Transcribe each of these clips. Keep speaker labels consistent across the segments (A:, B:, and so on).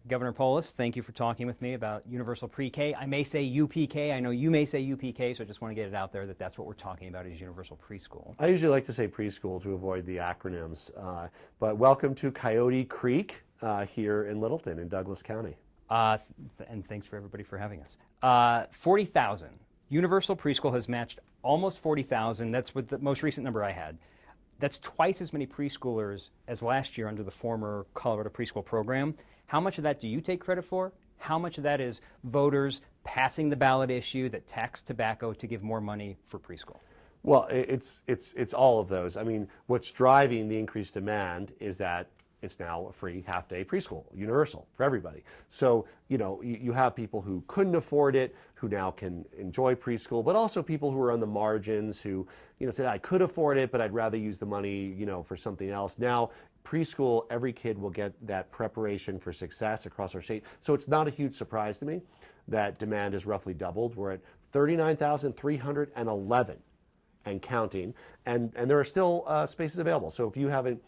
A: Governor Polis, thank you for talking with me about universal pre-K. I may say UPK. I know you may say UPK, so I just want to get it out there that that's what we're talking about is universal preschool.
B: I usually like to say preschool to avoid the acronyms, but welcome to Coyote Creek here in Littleton in Douglas County.
A: And thanks for everybody for having us. 40,000. Universal preschool has matched almost 40,000. That's with the most recent number I had. That's twice as many preschoolers as last year under the former Colorado preschool program. How much of that do you take credit for? How much of that is voters passing the ballot issue that tax tobacco to give more money for preschool?
B: Well, it's all of those. I mean, what's driving the increased demand is that it's now a free half-day preschool, universal for everybody. So, you know, you have people who couldn't afford it, who now can enjoy preschool, but also people who are on the margins who, you know, said, I could afford it, but I'd rather use the money, you know, for something else. Now, preschool, every kid will get that preparation for success across our state. So it's not a huge surprise to me that demand has roughly doubled. We're at 39,311 and counting, and there are still spaces available. So if you haven't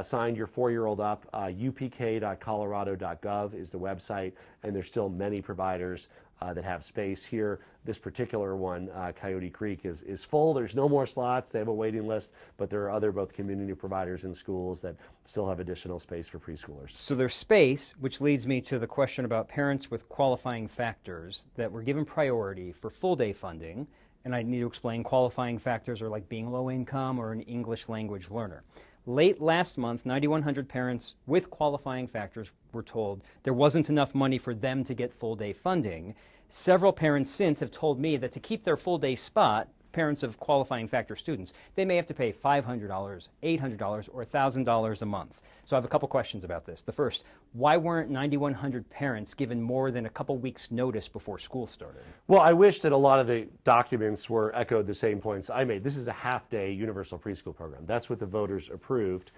B: signed your 4-year-old up, upk.colorado.gov is the website, and there's still many providers that have space here. This particular one, Coyote Creek, is full. There's no more slots. They have a waiting list, but there are other both community providers and schools that still have additional space for preschoolers.
A: So there's space, which leads me to the question about parents with qualifying factors that were given priority for full-day funding. And I need to explain qualifying factors are like being low income or an English language learner. Late last month, 9,100 parents with qualifying factors were told there wasn't enough money for them to get full-day funding. Several parents since have told me that to keep their full-day spot, parents of qualifying factor students, they may have to pay $500, $800, or $1,000 a month. So I have a couple questions about this. The first, why weren't 9,100 parents given more than a couple weeks' notice before school started?
B: Well, I wish that a lot of the documents were echoed the same points I made. This is a half-day universal preschool program. That's what the voters approved.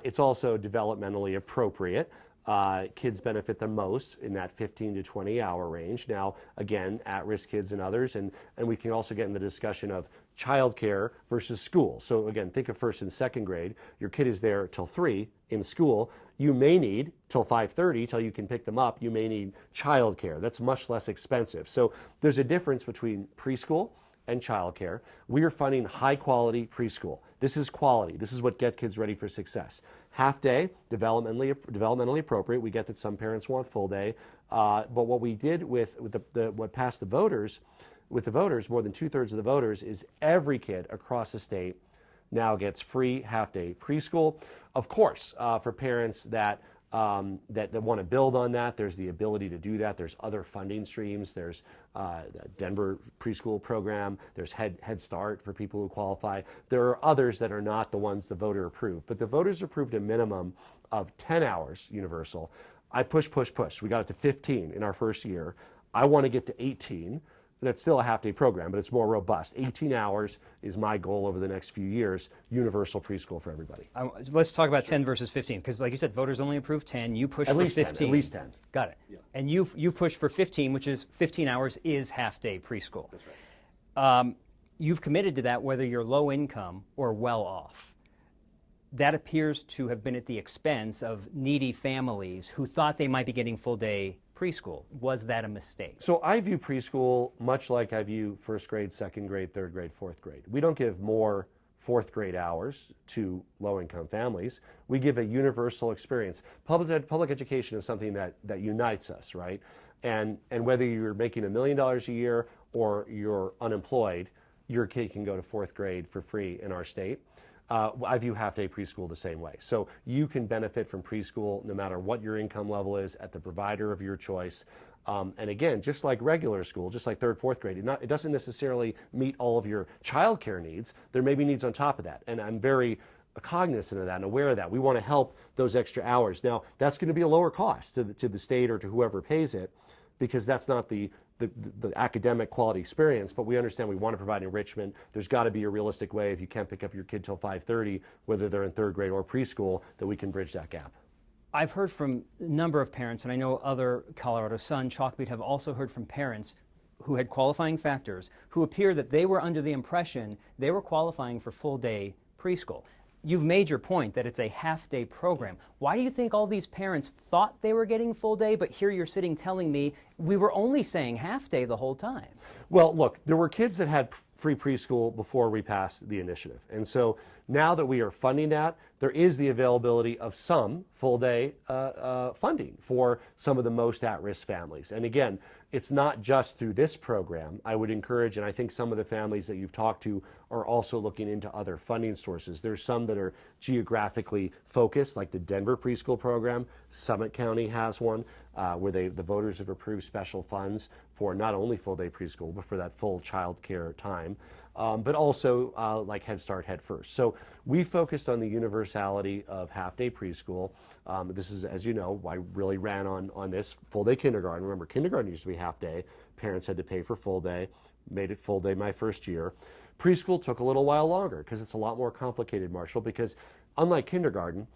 B: It's also developmentally appropriate. Kids benefit the most in that 15 to 20 hour range. Now, again, at-risk kids and others, and we can also get in the discussion of childcare versus school. So again, think of first and second grade. Your kid is there till 3 in school. You may need till 5:30 till you can pick them up. You may need childcare. That's much less expensive. So there's a difference between preschool and childcare. We are funding high quality preschool. This is quality. This is what gets kids ready for success. Half day, developmentally appropriate. We get that some parents want full day, but what we did with what passed the voters, with the voters, more than 2/3 of the voters, is every kid across the state now gets free half day preschool. Of course, for parents that want to build on that, there's the ability to do that. There's other funding streams. There's the Denver preschool program. There's Head Start for people who qualify. There are others that are not the ones the voter approved. But the voters approved a minimum of 10 hours universal. I push. We got it to 15 in our first year. I want to get to 18. That's still a half-day program, but it's more robust. 18 hours is my goal over the next few years, universal preschool for everybody.
A: Let's talk about 10 versus 15, because like you said, voters only approved 10. You pushed for 15.
B: 10, at least 10.
A: Got it.
B: Yeah.
A: And you've pushed for 15, which is 15 hours is half-day preschool.
B: That's right.
A: You've committed to that whether you're low income or well off. That appears to have been at the expense of needy families who thought they might be getting full-day preschool. Was that a mistake?
B: So I view preschool much like I view first grade, second grade, third grade, fourth grade. We don't give more fourth grade hours to low-income families. We give a universal experience. Public education is something that unites us, right? And whether you're making $1 million a year or you're unemployed, your kid can go to fourth grade for free in our state. I view half-day preschool the same way. So you can benefit from preschool no matter what your income level is at the provider of your choice. And again, just like regular school, just like third, fourth grade, it doesn't necessarily meet all of your childcare needs. There may be needs on top of that. And I'm very cognizant of that and aware of that. We want to help those extra hours. Now, that's going to be a lower cost to the state or to whoever pays it, because that's not the academic quality experience, but we understand we want to provide enrichment. There's got to be a realistic way, if you can't pick up your kid till 5:30, whether they're in third grade or preschool, that we can bridge that gap.
A: I've heard from a number of parents, and I know other Colorado Sun, Chalkbeat have also heard from parents who had qualifying factors who appear that they were under the impression they were qualifying for full day preschool. you've made your point that it's a half-day program. Why do you think all these parents thought they were getting full day, but here you're sitting telling me we were only saying half day the whole time?
B: Well, look, there were kids that had free preschool before we passed the initiative. And so now that we are funding that, there is the availability of some full day funding for some of the most at-risk families. And again, it's not just through this program. I would encourage, and I think some of the families that you've talked to are also looking into other funding sources. There's some that are geographically focused, like the Denver preschool program. Summit County has one where the voters have approved special funds for not only full day preschool, but for that full child care time. But also like Head Start, Head First. So we focused on the universality of half-day preschool. This is, as you know, I really ran on this full-day kindergarten. Remember, kindergarten used to be half-day. Parents had to pay for full day, made it full day my first year. Preschool took a little while longer because it's a lot more complicated, Marshall, because unlike kindergarten,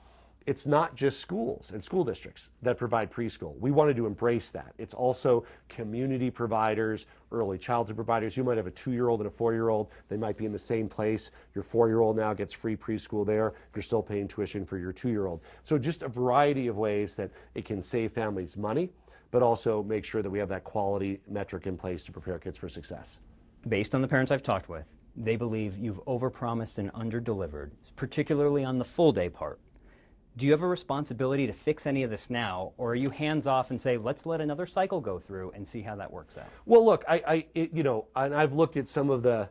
B: it's not just schools and school districts that provide preschool. We wanted to embrace that. It's also community providers, early childhood providers. You might have a 2-year-old and a 4-year-old. They might be in the same place. Your 4-year-old now gets free preschool there. You're still paying tuition for your 2-year-old. So just a variety of ways that it can save families money, but also make sure that we have that quality metric in place to prepare kids for success.
A: Based on the parents I've talked with, they believe you've overpromised and underdelivered, particularly on the full day part. Do you have a responsibility to fix any of this now, or are you hands off and say, let's let another cycle go through and see how that works out?
B: Well, look, and I've looked at some of the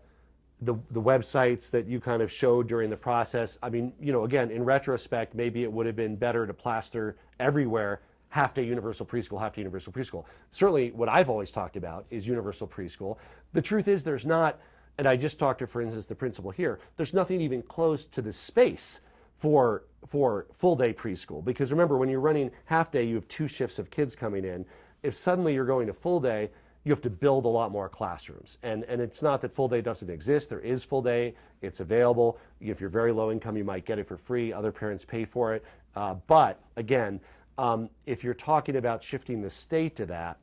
B: websites that you kind of showed during the process. I mean, again, in retrospect, maybe it would have been better to plaster everywhere half-day universal preschool, half-day universal preschool. Certainly, what I've always talked about is universal preschool. The truth is there's not, and I just talked to, for instance, the principal here, there's nothing even close to the space for full day preschool. Because remember, when you're running half day, you have 2 shifts of kids coming in. If suddenly you're going to full day, you have to build a lot more classrooms. And it's not that full day doesn't exist. There is full day. It's available. If you're very low income, you might get it for free. Other parents pay for it. But again, if you're talking about shifting the state to that,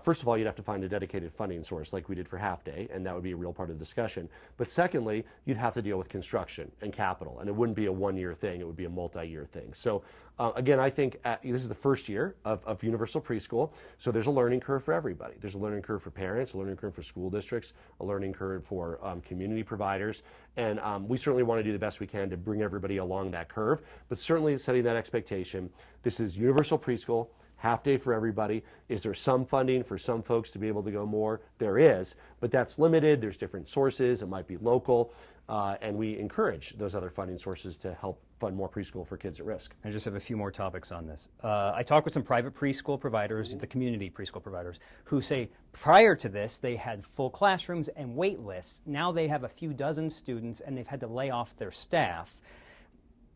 B: first of all, you'd have to find a dedicated funding source like we did for half day, and that would be a real part of the discussion. But secondly, you'd have to deal with construction and capital, and it wouldn't be a 1-year thing, it would be a multi-year thing. So again, I think this is the first year of universal preschool, so there's a learning curve for everybody. There's a learning curve for parents, a learning curve for school districts, a learning curve for community providers, and we certainly want to do the best we can to bring everybody along that curve, but certainly setting that expectation. This is universal preschool, half day for everybody. Is there some funding for some folks to be able to go more? There is, but that's limited. There's different sources. It might be local, and we encourage those other funding sources to help fund more preschool for kids at risk.
A: I just have a few more topics on this. I talked with some private preschool providers, the community preschool providers, who say prior to this they had full classrooms and wait lists. Now they have a few dozen students and they've had to lay off their staff.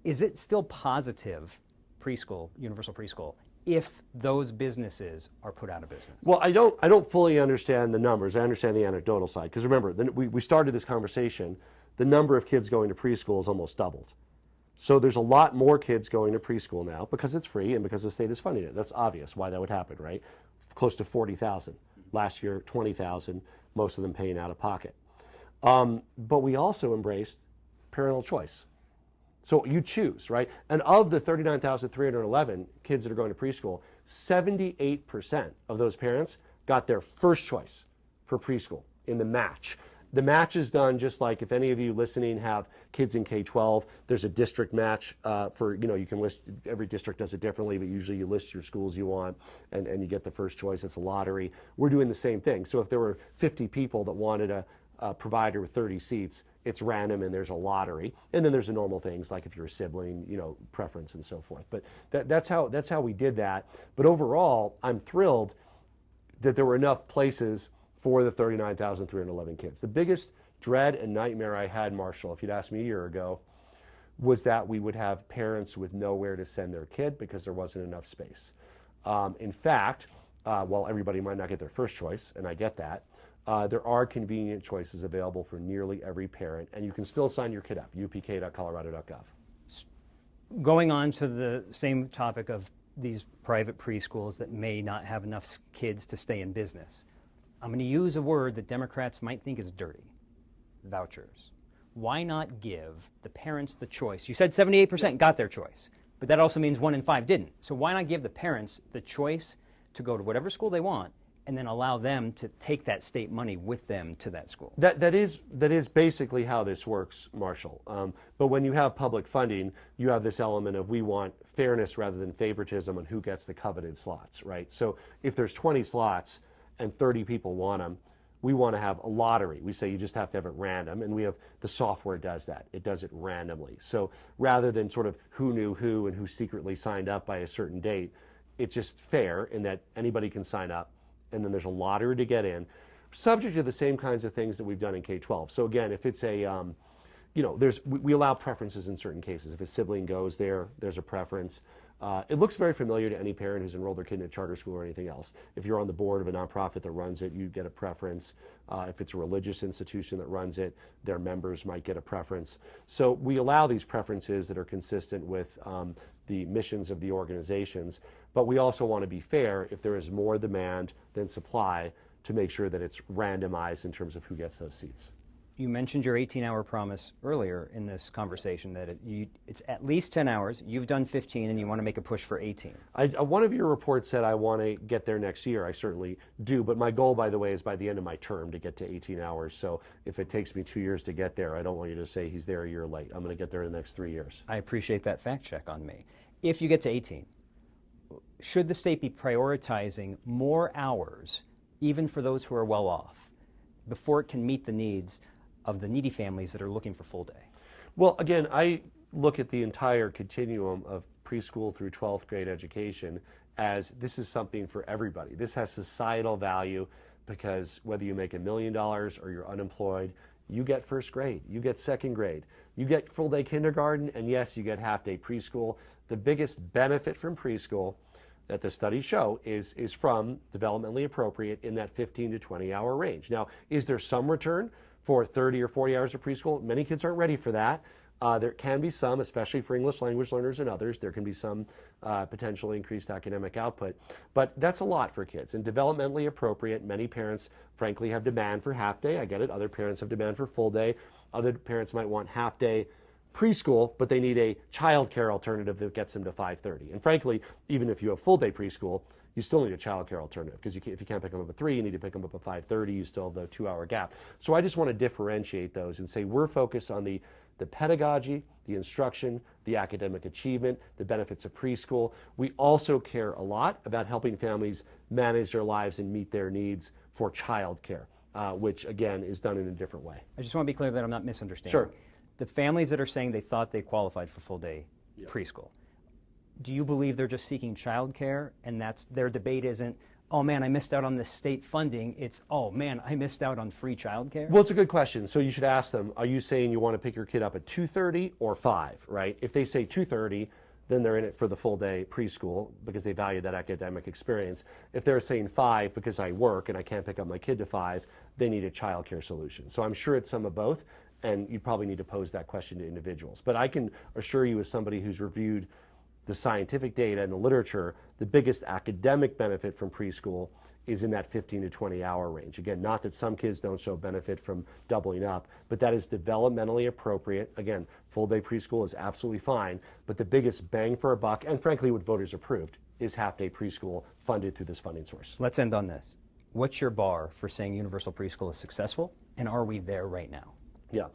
A: Is it still positive preschool, universal preschool, if those businesses are put out of business?
B: Well, I don't fully understand the numbers. I understand the anecdotal side. Because remember, we started this conversation, the number of kids going to preschool has almost doubled. So there's a lot more kids going to preschool now because it's free and because the state is funding it. That's obvious why that would happen, right? Close to 40,000. Last year, 20,000, most of them paying out of pocket. But we also embraced parental choice. So you choose, right? And of the 39,311 kids that are going to preschool, 78% of those parents got their first choice for preschool in the match. The match is done just like if any of you listening have kids in K-12, there's a district match for, you can list, every district does it differently, but usually you list your schools you want and you get the first choice. It's a lottery. We're doing the same thing. So if there were 50 people that wanted a provider with 30 seats, it's random and there's a lottery. And then there's the normal things like if you're a sibling, preference and so forth. But that's how we did that. But overall, I'm thrilled that there were enough places for the 39,311 kids. The biggest dread and nightmare I had, Marshall, if you'd asked me a year ago, was that we would have parents with nowhere to send their kid because there wasn't enough space. In fact, while everybody might not get their first choice, and I get that, there are convenient choices available for nearly every parent, and you can still sign your kid up, upk.colorado.gov.
A: Going on to the same topic of these private preschools that may not have enough kids to stay in business, I'm going to use a word that Democrats might think is dirty: vouchers. why not give the parents the choice? You said 78% got their choice, but that also means 1 in 5 didn't. So why not give the parents the choice to go to whatever school they want and then allow them to take that state money with them to that school?
B: That is basically how this works, Marshall. But when you have public funding, you have this element of we want fairness rather than favoritism on who gets the coveted slots, right? So if there's 20 slots and 30 people want them, we want to have a lottery. We say you just have to have it random, and we have the software does that. It does it randomly. So rather than sort of who knew who and who secretly signed up by a certain date, it's just fair in that anybody can sign up, and then there's a lottery to get in, subject to the same kinds of things that we've done in K-12. So again, if it's a, we allow preferences in certain cases. If a sibling goes there, there's a preference. It looks very familiar to any parent who's enrolled their kid in a charter school or anything else. If you're on the board of a nonprofit that runs it, you get a preference. If it's a religious institution that runs it, their members might get a preference. So we allow these preferences that are consistent with the missions of the organizations, but we also want to be fair if there is more demand than supply to make sure that it's randomized in terms of who gets those seats.
A: You mentioned your 18-hour promise earlier in this conversation that it's at least 10 hours. You've done 15, and you want to make a push for 18.
B: One of your reports said I want to get there next year. I certainly do, but my goal, by the way, is by the end of my term to get to 18 hours. So if it takes me 2 years to get there, I don't want you to say he's there a year late. I'm going to get there in the next 3 years.
A: I appreciate that fact check on me. If you get to 18, should the state be prioritizing more hours, even for those who are well off, before it can meet the needs of the needy families that are looking for full day?
B: Well, again, I look at the entire continuum of preschool through 12th grade education as this is something for everybody. This has societal value because whether you make $1 million or you're unemployed, you get first grade, you get second grade, you get full day kindergarten, and yes, you get half day preschool. The biggest benefit from preschool that the studies show is from developmentally appropriate in that 15 to 20 hour range. Now, is there some return for 30 or 40 hours of preschool? Many kids aren't ready for that. There can be some, especially for English language learners and others, there can be some potentially increased academic output. But that's a lot for kids. And developmentally appropriate, many parents, frankly, have demand for half day. I get it. Other parents have demand for full day. Other parents might want half day preschool, but they need a child care alternative that gets them to 5:30. And frankly, even if you have full day preschool, you still need a child care alternative because if you can't pick them up at 3, you need to pick them up at 5:30. You still have the 2 hour gap. So I just want to differentiate those and say we're focused on the pedagogy, the instruction, the academic achievement, the benefits of preschool. We also care a lot about helping families manage their lives and meet their needs for child care, which again is done in a different way.
A: I just want to be clear that I'm not misunderstanding.
B: Sure.
A: The families that are saying they thought they qualified for full day preschool, do you believe they're just seeking child care and that's their debate isn't, oh man, I missed out on this state funding, it's, oh man, I missed out on free child care?
B: Well, it's a good question. So you should ask them, are you saying you want to pick your kid up at 2:30 or 5, right? If they say 2:30, then they're in it for the full day preschool because they value that academic experience. If they're saying 5 because I work and I can't pick up my kid to 5, they need a child care solution. So I'm sure it's some of both, and you probably need to pose that question to individuals. But I can assure you as somebody who's reviewed the scientific data and the literature, the biggest academic benefit from preschool is in that 15 to 20 hour range. Again, not that some kids don't show benefit from doubling up, but that is developmentally appropriate. Again, full day preschool is absolutely fine, but the biggest bang for a buck, and frankly what voters approved, is half day preschool funded through this funding source.
A: Let's end on this. What's your bar for saying universal preschool is successful, and are we there right now?
B: Yeah.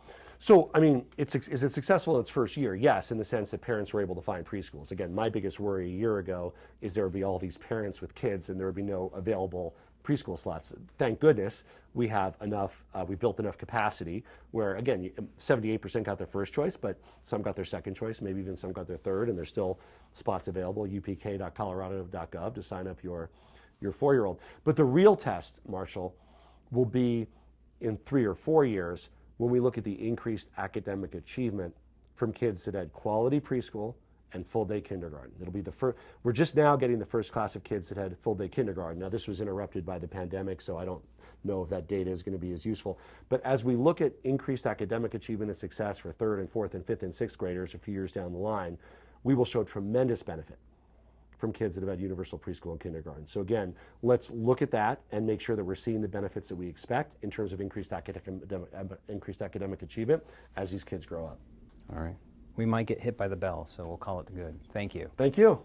B: So, I mean, is it successful in its first year? Yes, in the sense that parents were able to find preschools. Again, my biggest worry a year ago is there would be all these parents with kids and there would be no available preschool slots. Thank goodness we have enough, we built enough capacity where, again, 78% got their first choice, but some got their second choice, maybe even some got their third, and there's still spots available, upk.colorado.gov to sign up your 4-year-old. But the real test, Marshall, will be in 3 or 4 years when we look at the increased academic achievement from kids that had quality preschool and full day kindergarten. It'll be the first, we're just now getting the first class of kids that had full day kindergarten. Now this was interrupted by the pandemic, so I don't know if that data is going to be as useful. But as we look at increased academic achievement and success for 3rd and 4th and 5th and 6th graders a few years down the line, we will show tremendous benefit from kids that have had universal preschool and kindergarten. So again, let's look at that and make sure that we're seeing the benefits that we expect in terms of increased academic achievement as these kids grow up.
A: All right. We might get hit by the bell, so we'll call it the good. Thank you.
B: Thank you.